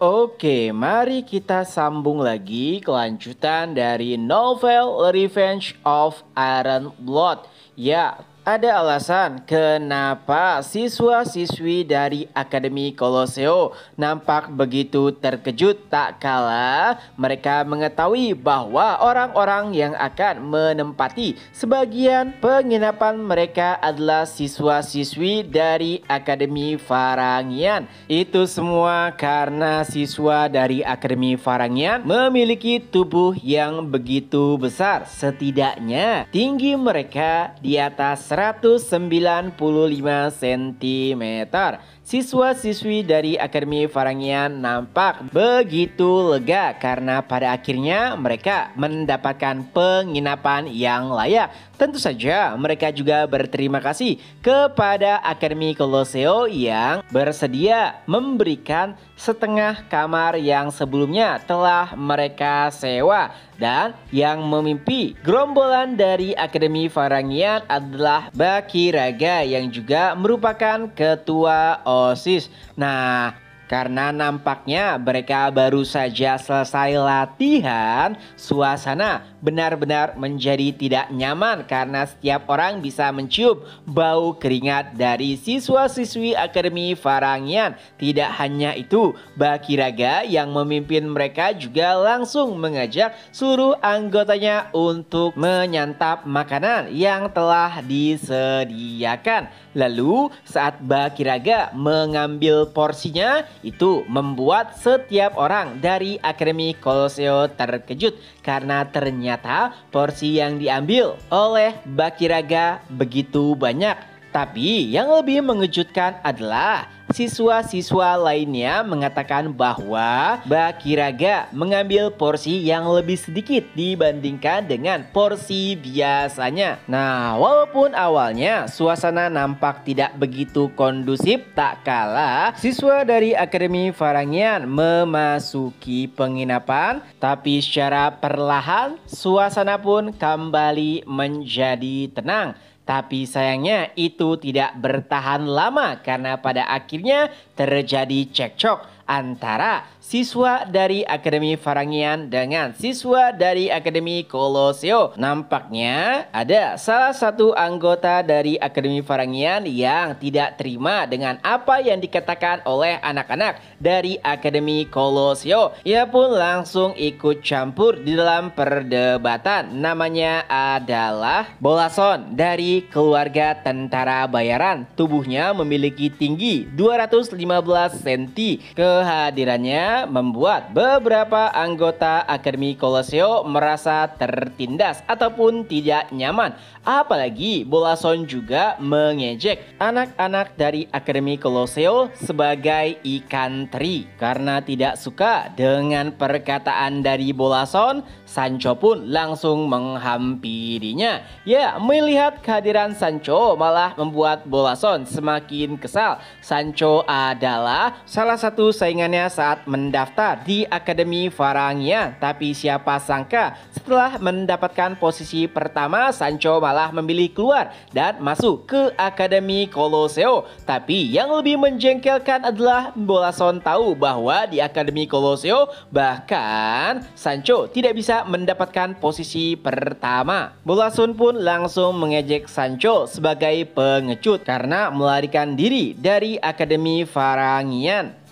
Oke, mari kita sambung lagi kelanjutan dari novel Revenge of Iron Blood. Ya, ada alasan kenapa siswa-siswi dari Akademi Koloseo nampak begitu terkejut tak kala mereka mengetahui bahwa orang-orang yang akan menempati sebagian penginapan mereka adalah siswa-siswi dari Akademi Varangian. Itu semua karena siswa dari Akademi Varangian memiliki tubuh yang begitu besar. Setidaknya tinggi mereka di atas 195 cm. Siswa-siswi dari Akademi Varangian nampak begitu lega karena pada akhirnya mereka mendapatkan penginapan yang layak. Tentu saja mereka juga berterima kasih kepada Akademi Koloseo yang bersedia memberikan setengah kamar yang sebelumnya telah mereka sewa. Dan yang memimpi gerombolan dari Akademi Varangian adalah Bakiraga yang juga merupakan ketua OSIS. Nah, karena nampaknya mereka baru saja selesai latihan, suasana benar-benar menjadi tidak nyaman karena setiap orang bisa mencium bau keringat dari siswa-siswi Akademi Varangian. Tidak hanya itu, Bakiraga yang memimpin mereka juga langsung mengajak seluruh anggotanya untuk menyantap makanan yang telah disediakan. Lalu saat Bakiraga mengambil porsinya, itu membuat setiap orang dari Akademi Koloseo terkejut karena ternyata porsi yang diambil oleh Bakiraga begitu banyak. Tapi yang lebih mengejutkan adalah siswa-siswa lainnya mengatakan bahwa Bakiraga mengambil porsi yang lebih sedikit dibandingkan dengan porsi biasanya. Nah, walaupun awalnya suasana nampak tidak begitu kondusif, tak kalah siswa dari Akademi Varangian memasuki penginapan, tapi secara perlahan suasana pun kembali menjadi tenang. Tapi sayangnya itu tidak bertahan lama karena pada akhirnya terjadi cekcok antara siswa dari Akademi Varangian dengan siswa dari Akademi Koloseo. Nampaknya ada salah satu anggota dari Akademi Varangian yang tidak terima dengan apa yang dikatakan oleh anak-anak dari Akademi Koloseo. Ia pun langsung ikut campur di dalam perdebatan. Namanya adalah Bolason dari keluarga tentara bayaran. Tubuhnya memiliki tinggi 215 cm. Kehadirannya membuat beberapa anggota Akademi Koloseo merasa tertindas ataupun tidak nyaman. Apalagi Bolason juga mengejek anak-anak dari Akademi Koloseo sebagai ikan teri. Karena tidak suka dengan perkataan dari Bolason, Sancho pun langsung menghampirinya. Ya, melihat kehadiran Sancho malah membuat Bolason semakin kesal. Sancho adalah salah satu saingannya saat mendaftar di Akademi Varangian. Tapi siapa sangka setelah mendapatkan posisi pertama, Sancho malah memilih keluar dan masuk ke Akademi Koloseo. Tapi yang lebih menjengkelkan adalah Bolason tahu bahwa di Akademi Koloseo bahkan Sancho tidak bisa mendapatkan posisi pertama. Bolason pun langsung mengejek Sancho sebagai pengecut karena melarikan diri dari Akademi Varangian.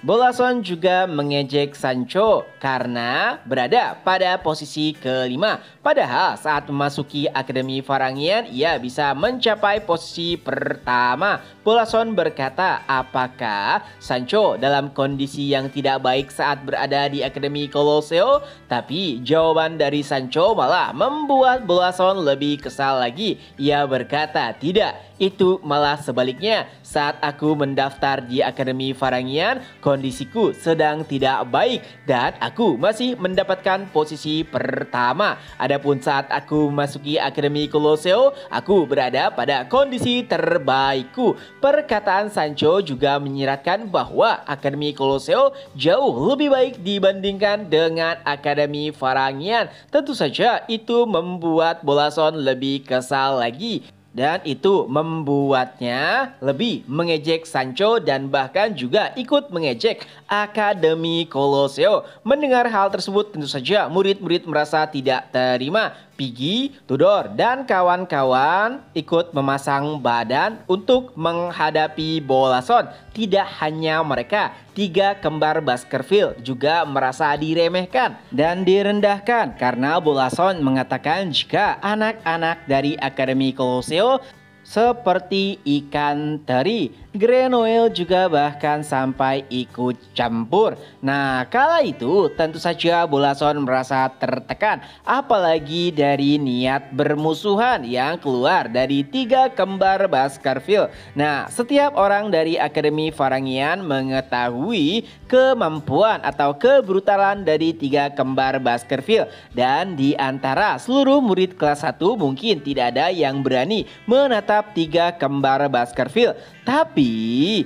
Bolason juga mengejek Sancho karena berada pada posisi kelima. Padahal saat memasuki Akademi Varangian ia bisa mencapai posisi pertama. Bolason berkata apakah Sancho dalam kondisi yang tidak baik saat berada di Akademi Koloseo? Tapi jawaban dari Sancho malah membuat Bolason lebih kesal lagi. Ia berkata tidak, itu malah sebaliknya. Saat aku mendaftar di Akademi Varangian, kondisiku sedang tidak baik dan aku masih mendapatkan posisi pertama. Adapun saat aku memasuki Akademi Koloseo, aku berada pada kondisi terbaikku. Perkataan Sancho juga menyiratkan bahwa Akademi Koloseo jauh lebih baik dibandingkan dengan Akademi Varangian. Tentu saja itu membuat Bolason lebih kesal lagi. Dan itu membuatnya lebih mengejek Sancho dan bahkan juga ikut mengejek Akademi Colosseo. Mendengar hal tersebut tentu saja murid-murid merasa tidak terima. Piggy, Tudor, dan kawan-kawan ikut memasang badan untuk menghadapi Bolason. Tidak hanya mereka, 3 kembar Baskerville juga merasa diremehkan dan direndahkan karena Bolason mengatakan jika anak-anak dari Akademi Colosseo seperti ikan teri, Grenoble juga bahkan sampai ikut campur. Nah, kala itu tentu saja Bolason merasa tertekan, apalagi dari niat bermusuhan yang keluar dari 3 kembar Baskerville. Nah, setiap orang dari Akademi Varangian mengetahui kemampuan atau kebrutalan dari 3 kembar Baskerville, dan di antara seluruh murid kelas 1 mungkin tidak ada yang berani menatap 3 kembar Baskerville. Tapi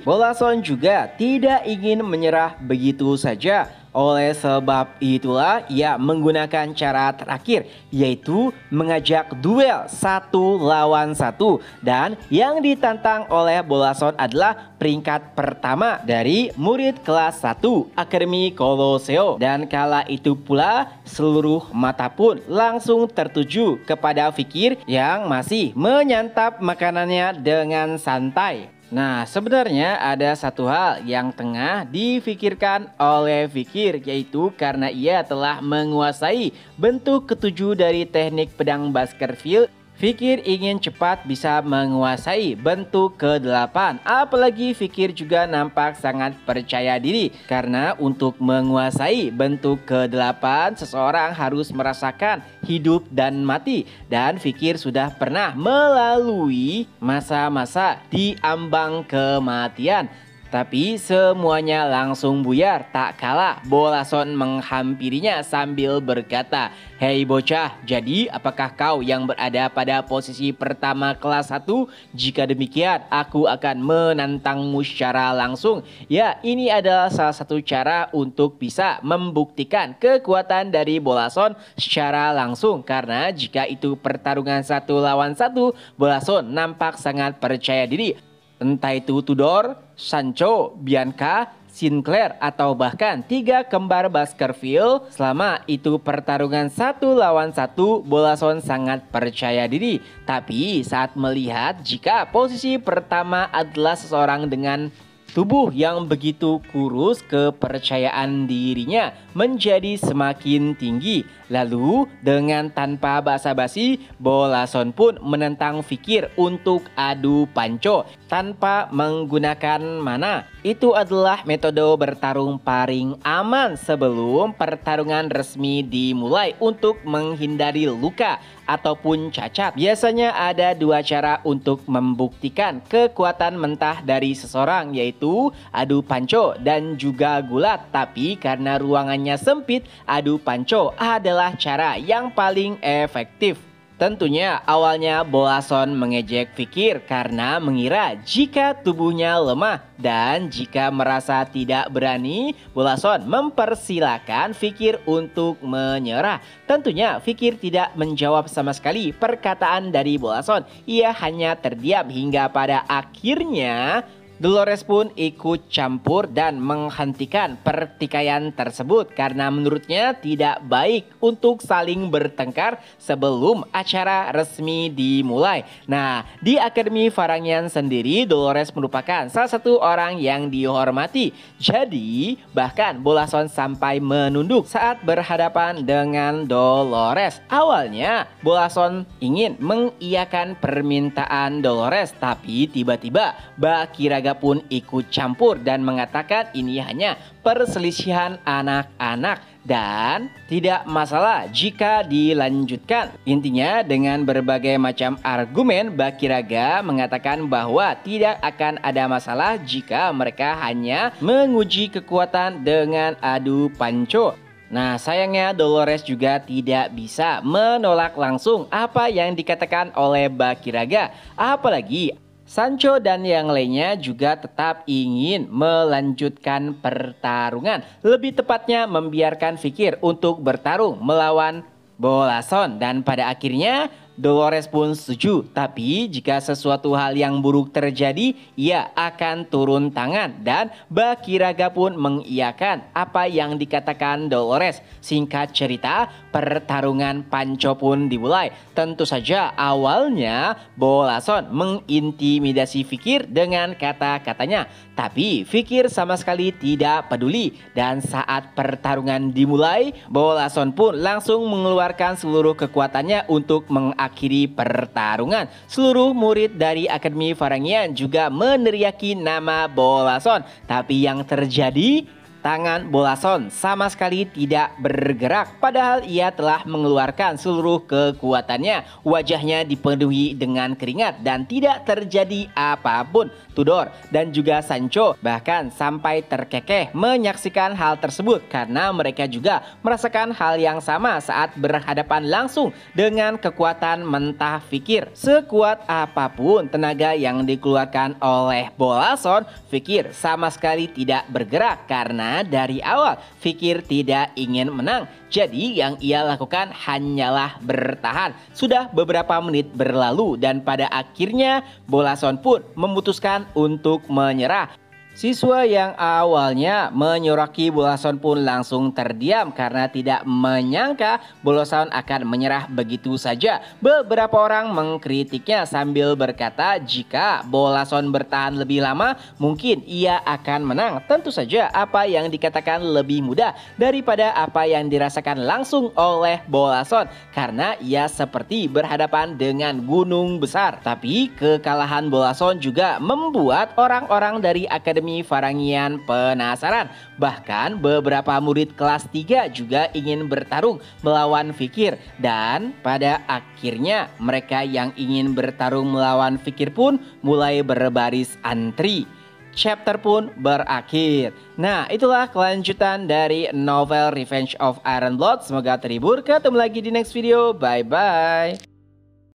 Bolason juga tidak ingin menyerah begitu saja. Oleh sebab itulah ia menggunakan cara terakhir, yaitu mengajak duel 1 lawan 1. Dan yang ditantang oleh Bolason adalah peringkat pertama dari murid kelas 1 Akademi Colosseo. Dan kala itu pula seluruh mata pun langsung tertuju kepada Fikir yang masih menyantap makanannya dengan santai. Nah, sebenarnya ada satu hal yang tengah difikirkan oleh Fikir, yaitu karena ia telah menguasai bentuk ketujuh dari teknik pedang Baskerville, Fikir ingin cepat bisa menguasai bentuk ke-8. Apalagi Fikir juga nampak sangat percaya diri karena untuk menguasai bentuk ke-8 seseorang harus merasakan hidup dan mati, dan Fikir sudah pernah melalui masa-masa di ambang kematian. Tapi semuanya langsung buyar tak kalah Bolason menghampirinya sambil berkata, "Hei bocah, jadi apakah kau yang berada pada posisi pertama kelas 1? Jika demikian, aku akan menantangmu secara langsung." Ya, ini adalah salah satu cara untuk bisa membuktikan kekuatan dari Bolason secara langsung. Karena jika itu pertarungan 1 lawan 1, Bolason nampak sangat percaya diri. Entah itu Tudor, Sancho, Bianca, Sinclair, atau bahkan 3 kembar Baskerville. Selama itu pertarungan 1 lawan 1, Bolason sangat percaya diri. Tapi saat melihat jika posisi pertama adalah seseorang dengan tubuh yang begitu kurus, kepercayaan dirinya menjadi semakin tinggi. Lalu dengan tanpa basa-basi, Bolason pun menentang Fikir untuk adu panco tanpa menggunakan mana. Itu adalah metode bertarung paling aman sebelum pertarungan resmi dimulai untuk menghindari luka ataupun cacat. Biasanya ada 2 cara untuk membuktikan kekuatan mentah dari seseorang, yaitu adu panco dan juga gulat. Tapi karena ruangannya sempit, adu panco adalah cara yang paling efektif. Tentunya awalnya Bolason mengejek Fikir karena mengira jika tubuhnya lemah, dan jika merasa tidak berani, Bolason mempersilahkan Fikir untuk menyerah. Tentunya Fikir tidak menjawab sama sekali perkataan dari Bolason. Ia hanya terdiam hingga pada akhirnya Dolores pun ikut campur dan menghentikan pertikaian tersebut karena menurutnya tidak baik untuk saling bertengkar sebelum acara resmi dimulai. Nah, di Akademi Varangian sendiri, Dolores merupakan salah satu orang yang dihormati. Jadi, bahkan Bolason sampai menunduk saat berhadapan dengan Dolores. Awalnya, Bolason ingin mengiyakan permintaan Dolores, tapi tiba-tiba Bakiraga pun ikut campur dan mengatakan ini hanya perselisihan anak-anak dan tidak masalah jika dilanjutkan. Intinya dengan berbagai macam argumen, Bakiraga mengatakan bahwa tidak akan ada masalah jika mereka hanya menguji kekuatan dengan adu panco. Nah, sayangnya Dolores juga tidak bisa menolak langsung apa yang dikatakan oleh Bakiraga. Apalagi Sancho dan yang lainnya juga tetap ingin melanjutkan pertarungan. Lebih tepatnya membiarkan Fikir untuk bertarung melawan Bolason. Dan pada akhirnya Dolores pun setuju. Tapi jika sesuatu hal yang buruk terjadi, ia akan turun tangan. Dan Bakiraga pun mengiyakan apa yang dikatakan Dolores. Singkat cerita, pertarungan Panco pun dimulai. Tentu saja awalnya Bolason mengintimidasi Fikir dengan kata-katanya. Tapi Fikir sama sekali tidak peduli. Dan saat pertarungan dimulai, Bolason pun langsung mengeluarkan seluruh kekuatannya untuk mengakhiri pertarungan. Seluruh murid dari Akademi Varangian juga meneriaki nama Bolason. Tapi yang terjadi, tangan Bolason sama sekali tidak bergerak, padahal ia telah mengeluarkan seluruh kekuatannya. Wajahnya dipenuhi dengan keringat dan tidak terjadi apapun. Tudor dan juga Sancho bahkan sampai terkekeh menyaksikan hal tersebut karena mereka juga merasakan hal yang sama saat berhadapan langsung dengan kekuatan mentah Fikir. Sekuat apapun tenaga yang dikeluarkan oleh Bolason, Fikir sama sekali tidak bergerak karena dari awal Fikir tidak ingin menang. Jadi yang ia lakukan hanyalah bertahan. Sudah beberapa menit berlalu dan pada akhirnya Bolason pun memutuskan untuk menyerah. Siswa yang awalnya menyoraki Bolason pun langsung terdiam karena tidak menyangka Bolason akan menyerah begitu saja. Beberapa orang mengkritiknya sambil berkata jika Bolason bertahan lebih lama mungkin ia akan menang. Tentu saja apa yang dikatakan lebih mudah daripada apa yang dirasakan langsung oleh Bolason karena ia seperti berhadapan dengan gunung besar. Tapi kekalahan Bolason juga membuat orang-orang dari Akademi Varangian penasaran. Bahkan beberapa murid kelas 3 juga ingin bertarung melawan Fikir. Dan pada akhirnya mereka yang ingin bertarung melawan Fikir pun mulai berbaris antri. Chapter pun berakhir. Nah, itulah kelanjutan dari novel Revenge of Iron Blood. Semoga terhibur. Ketemu lagi di next video. Bye bye.